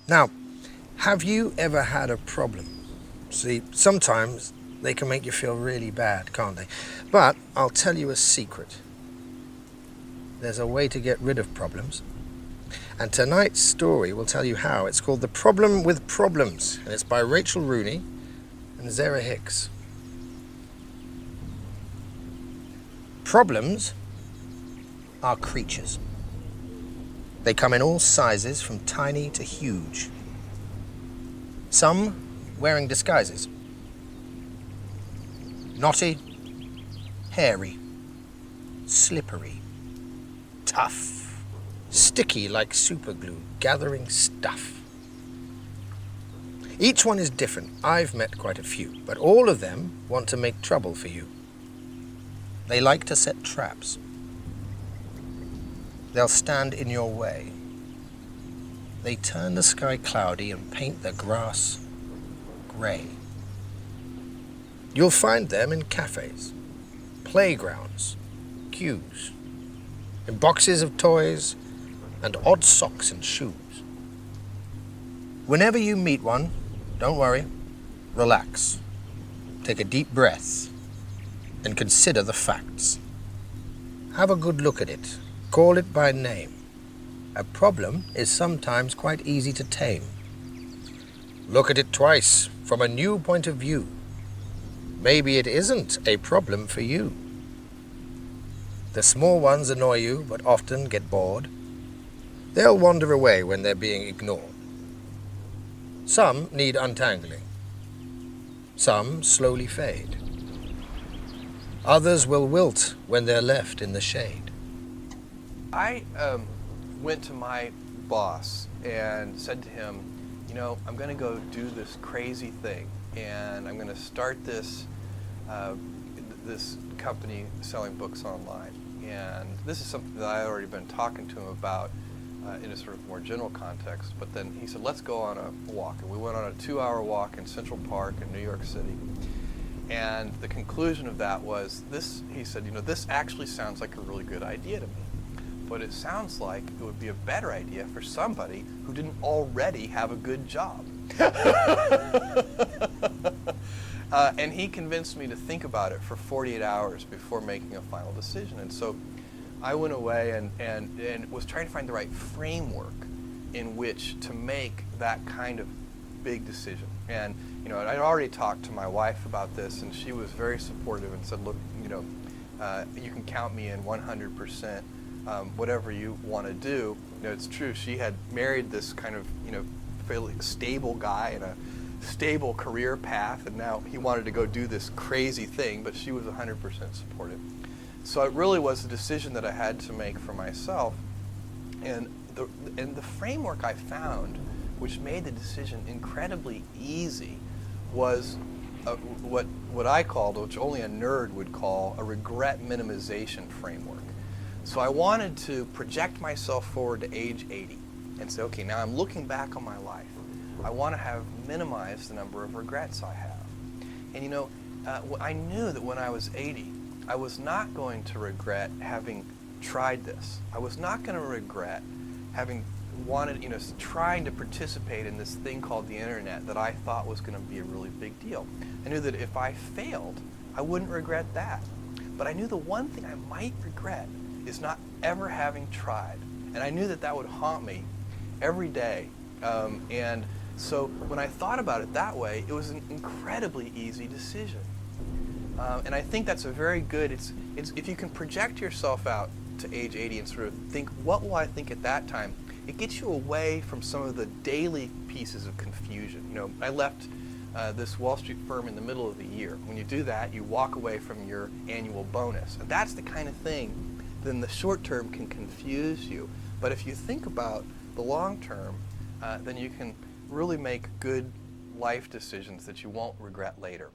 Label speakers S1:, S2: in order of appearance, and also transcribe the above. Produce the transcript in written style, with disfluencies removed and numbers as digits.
S1: Now, have you ever had a problem? See, sometimes they can make you feel really bad, can't they? But I'll tell you a secret. There's a way to get rid of problems. And tonight's story will tell you how. It's called The Problem with Problems, and it's by Rachel Rooney and Zara Hicks. Problems are creatures. They come in all sizes, from tiny to huge. Some wearing disguises. Knotty, hairy, slippery, tough, sticky like superglue, gathering stuff. Each one is different. I've met quite a few, but all of them want to make trouble for you. They like to set traps. They'll stand in your way. They turn the sky cloudy and paint the grass gray. You'll find them in cafes, playgrounds, queues, in boxes of toys, and odd socks and shoes. Whenever you meet one, don't worry, relax, take a deep breath, and consider the facts. Have a good look at it. Call it by name. A problem is sometimes quite easy to tame. Look at it twice from a new point of view. Maybe it isn't a problem for you. The small ones annoy you, but often get bored. They'll wander away when they're being ignored. Some need untangling. Some slowly fade. Others will wilt when they're left in the shade.
S2: I went to my boss and said to him, you know, I'm going to go do this crazy thing, and I'm going to start this this company selling books online. And this is something that I had already been talking to him about in a sort of more general context. But then he said, let's go on a walk. And we went on a 2-hour walk in Central Park in New York City. And the conclusion of that was this. He said, you know, this actually sounds like a really good idea to me. But it sounds like it would be a better idea for somebody who didn't already have a good job. And he convinced me to think about it for 48 hours before making a final decision. And so I went away and was trying to find the right framework in which to make that kind of big decision. And you know, I'd already talked to my wife about this, and she was very supportive and said, look, you know, you can count me in 100%. Whatever you want to do. You know, it's true. She had married this kind of, you know, fairly stable guy in a stable career path, and now he wanted to go do this crazy thing, but she was 100% supportive. So it really was a decision that I had to make for myself, and the framework I found, which made the decision incredibly easy, was what I called, which only a nerd would call, a regret minimization framework. So I wanted to project myself forward to age 80 and say, okay, now I'm looking back on my life. I want to have minimized the number of regrets I have. And you know, I knew that when I was 80, I was not going to regret having tried this. I was not going to regret having wanted, you know, trying to participate in this thing called the internet that I thought was going to be a really big deal. I knew that if I failed, I wouldn't regret that. But I knew the one thing I might regret is not ever having tried. And I knew that that would haunt me every day. And so when I thought about it that way, it was an incredibly easy decision. And I think that's a very good, it's if you can project yourself out to age 80 and sort of think, what will I think at that time? It gets you away from some of the daily pieces of confusion. You know, I left this Wall Street firm in the middle of the year. When you do that, you walk away from your annual bonus. And that's the kind of thing then the short term can confuse you. But if you think about the long term, then you can really make good life decisions that you won't regret later.